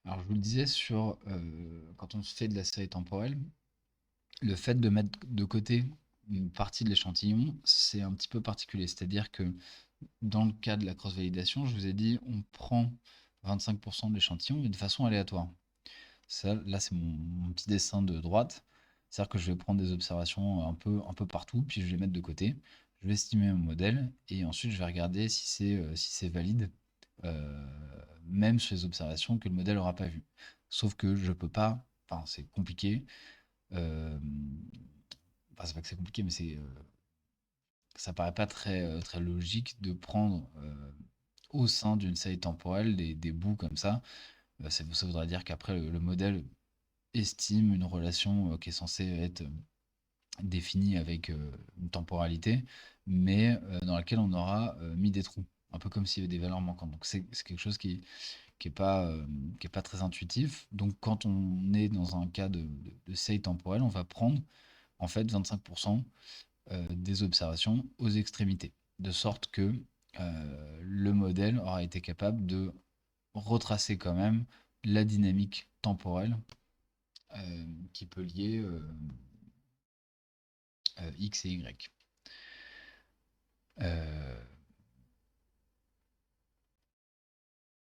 Alors, je vous le disais quand on se fait de la série temporelle, le fait de mettre de côté une partie de l'échantillon, c'est un petit peu particulier. C'est-à-dire que dans le cas de la cross-validation, je vous ai dit, on prend 25% de l'échantillon, mais de façon aléatoire. Ça, là, c'est mon petit dessin de droite. C'est-à-dire que je vais prendre des observations un peu partout, puis je vais les mettre de côté. Je vais estimer mon modèle, et ensuite je vais regarder si c'est valide, euh, même sur les observations que le modèle n'aura pas vues. Sauf que je peux pas, enfin c'est compliqué, euh, enfin c'est pas que c'est compliqué, mais ça paraît pas très logique de prendre au sein d'une série temporelle des bouts comme ça. Ça voudrait dire qu'après le modèle estime une relation qui est censée être définie avec une temporalité, mais dans laquelle on aura mis des trous, un peu comme s'il y avait des valeurs manquantes. Donc c'est quelque chose qui est pas très intuitif. Donc quand on est dans un cas de seuil temporel, on va prendre en fait 25% des observations aux extrémités, de sorte que le modèle aura été capable de retracer quand même la dynamique temporelle qui peut lier X et Y. Euh,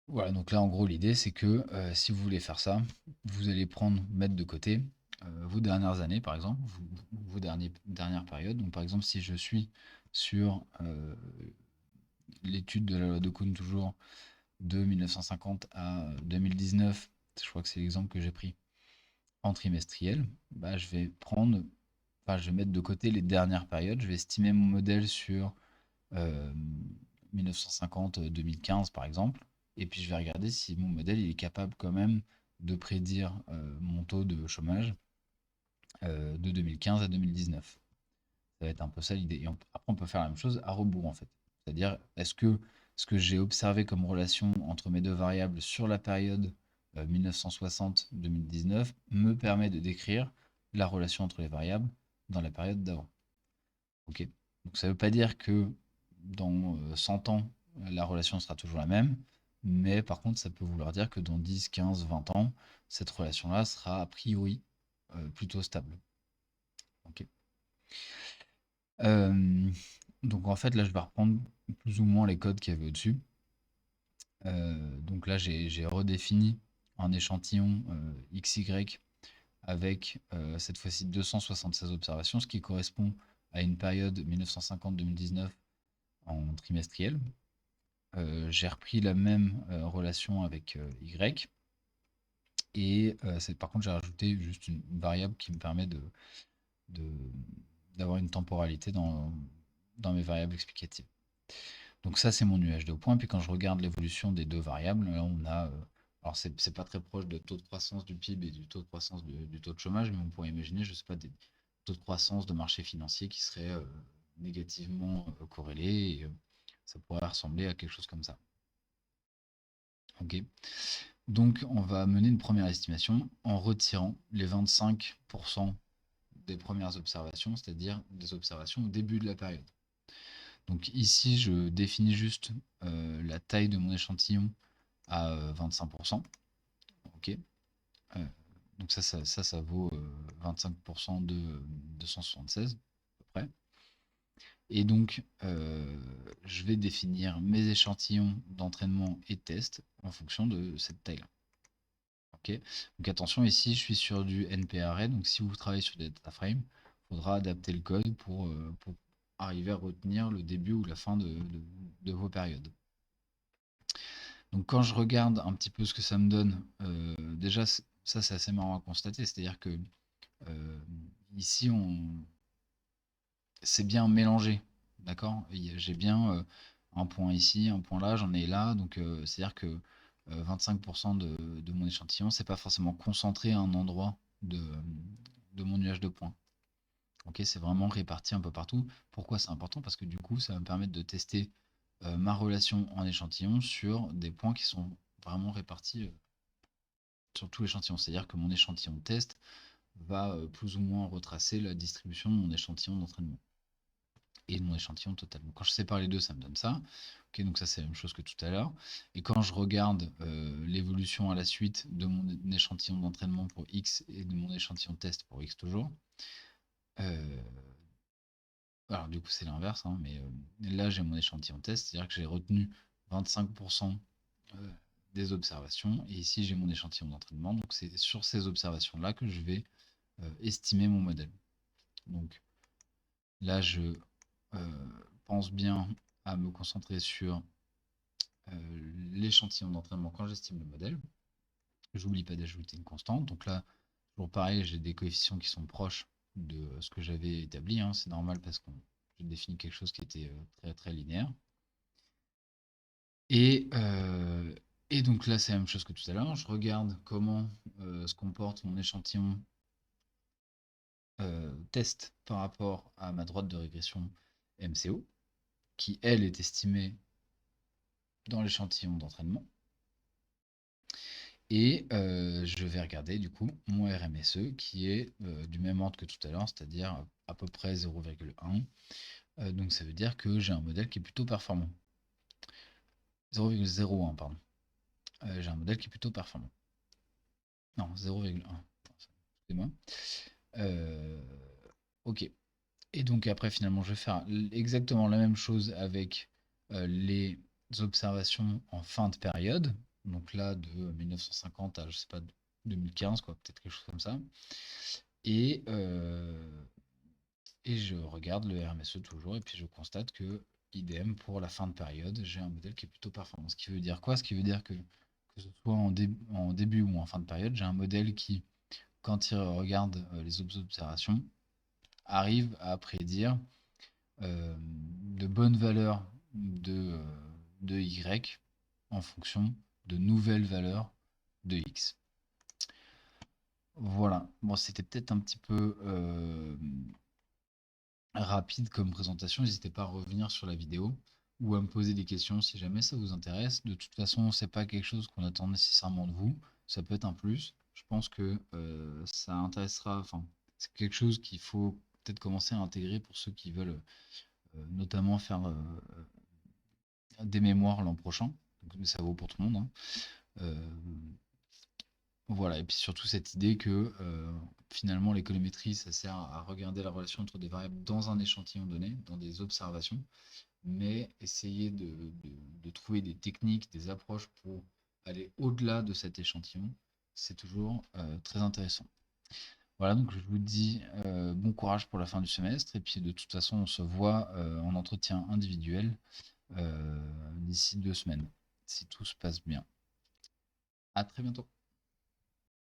voilà, donc là en gros l'idée c'est que si vous voulez faire ça, vous allez mettre de côté vos dernières années par exemple, vos dernières périodes. Donc par exemple si je suis sur l'étude de la loi de Kuhn toujours de 1950 à 2019, je crois que c'est l'exemple que j'ai pris en trimestriel, bah, je vais mettre de côté les dernières périodes, je vais estimer mon modèle sur 1950-2015 par exemple, et puis je vais regarder si mon modèle il est capable quand même de prédire mon taux de chômage de 2015 à 2019. Ça va être un peu ça l'idée. Et après, on peut faire la même chose à rebours en fait. C'est-à-dire, est-ce que ce que j'ai observé comme relation entre mes deux variables sur la période 1960-2019 me permet de décrire la relation entre les variables dans la période d'avant. Ok. Donc ça ne veut pas dire que dans 100 ans, la relation sera toujours la même, mais par contre, ça peut vouloir dire que dans 10, 15, 20 ans, cette relation-là sera a priori plutôt stable. Ok. Euh, donc en fait, là, je vais reprendre plus ou moins les codes qu'il y avait au-dessus. Donc là, j'ai redéfini un échantillon XY avec cette fois-ci 276 observations, ce qui correspond à une période 1950-2019 en trimestriel. J'ai repris la même relation avec Y. Et par contre, j'ai rajouté juste une variable qui me permet de- d'avoir une temporalité dans mes variables explicatives. Donc ça, c'est mon nuage de points. Puis quand je regarde l'évolution des deux variables, là, on a... alors, c'est pas très proche de taux de croissance du PIB et du taux de croissance du taux de chômage, mais on pourrait imaginer, je sais pas, des taux de croissance de marché financier qui seraient négativement corrélés. Et, ça pourrait ressembler à quelque chose comme ça. Ok. Donc, on va mener une première estimation en retirant les 25% des premières observations, c'est-à-dire des observations au début de la période. Donc ici, je définis juste la taille de mon échantillon à 25%. Ok. Euh, donc ça vaut 25% de 276 à peu près. Et donc, je vais définir mes échantillons d'entraînement et de test en fonction de cette taille-là. Ok. Donc attention, ici, je suis sur du NP-array. Donc si vous travaillez sur des data frames, il faudra adapter le code pour arriver à retenir le début ou la fin de vos périodes. Donc quand je regarde un petit peu ce que ça me donne, déjà ça c'est assez marrant à constater, c'est-à-dire que euh, ici c'est bien mélangé, d'accord? J'ai bien un point ici, un point là, j'en ai là, donc c'est-à-dire que 25% de mon échantillon, c'est pas forcément concentré à un endroit de mon nuage de points. Ok, c'est vraiment réparti un peu partout. Pourquoi c'est important? Parce que du coup, ça va me permettre de tester ma relation en échantillon sur des points qui sont vraiment répartis sur tout l'échantillon. C'est-à-dire que mon échantillon de test va plus ou moins retracer la distribution de mon échantillon d'entraînement. et mon échantillon total. Donc, quand je sépare les deux, ça me donne ça. Ok, donc ça c'est la même chose que tout à l'heure. Et quand je regarde l'évolution à la suite de mon échantillon d'entraînement pour X et de mon échantillon test pour X toujours, alors du coup c'est l'inverse, hein, mais là j'ai mon échantillon test, c'est-à-dire que j'ai retenu 25% des observations, et ici j'ai mon échantillon d'entraînement, donc c'est sur ces observations-là que je vais estimer mon modèle. Donc là je pense bien à me concentrer sur l'échantillon d'entraînement quand j'estime le modèle. J'oublie pas d'ajouter une constante, donc là toujours pareil, j'ai des coefficients qui sont proches de ce que j'avais établi, hein, c'est normal parce que j'ai défini quelque chose qui était très très linéaire. Et, et donc là, c'est la même chose que tout à l'heure. Je regarde comment se comporte mon échantillon test par rapport à ma droite de régression MCO, qui elle est estimée dans l'échantillon d'entraînement. Et je vais regarder du coup mon RMSE qui est du même ordre que tout à l'heure, c'est-à-dire à peu près 0,1. Donc ça veut dire que j'ai un modèle qui est plutôt performant. 0,01, pardon. J'ai un modèle qui est plutôt performant. Non, 0,1. Excusez-moi. Ok. Et donc après, finalement, je vais faire exactement la même chose avec les observations en fin de période. Donc là, de 1950 à, je sais pas, 2015, quoi, peut-être quelque chose comme ça. Et, et je regarde le RMSE toujours, et puis je constate que, idem, pour la fin de période, j'ai un modèle qui est plutôt performant. Ce qui veut dire quoi? Ce qui veut dire que ce soit en début ou en fin de période, j'ai un modèle qui, quand il regarde les observations, arrive à prédire de bonnes valeurs de Y en fonction de nouvelles valeurs de X. Voilà. Bon, c'était peut-être un petit peu rapide comme présentation. N'hésitez pas à revenir sur la vidéo ou à me poser des questions si jamais ça vous intéresse. De toute façon, c'est pas quelque chose qu'on attend nécessairement de vous. Ça peut être un plus. Je pense que ça intéressera. Enfin, c'est quelque chose qu'il faut peut-être commencer à intégrer pour ceux qui veulent notamment faire des mémoires l'an prochain. Donc, ça vaut pour tout le monde, hein. Voilà, et puis surtout cette idée que finalement l'économétrie, ça sert à regarder la relation entre des variables dans un échantillon donné, dans des observations, mais essayer de trouver des techniques, des approches pour aller au-delà de cet échantillon, c'est toujours très intéressant. Voilà, donc je vous dis bon courage pour la fin du semestre, et puis de toute façon, on se voit en entretien individuel d'ici 2 semaines, si tout se passe bien. À très bientôt.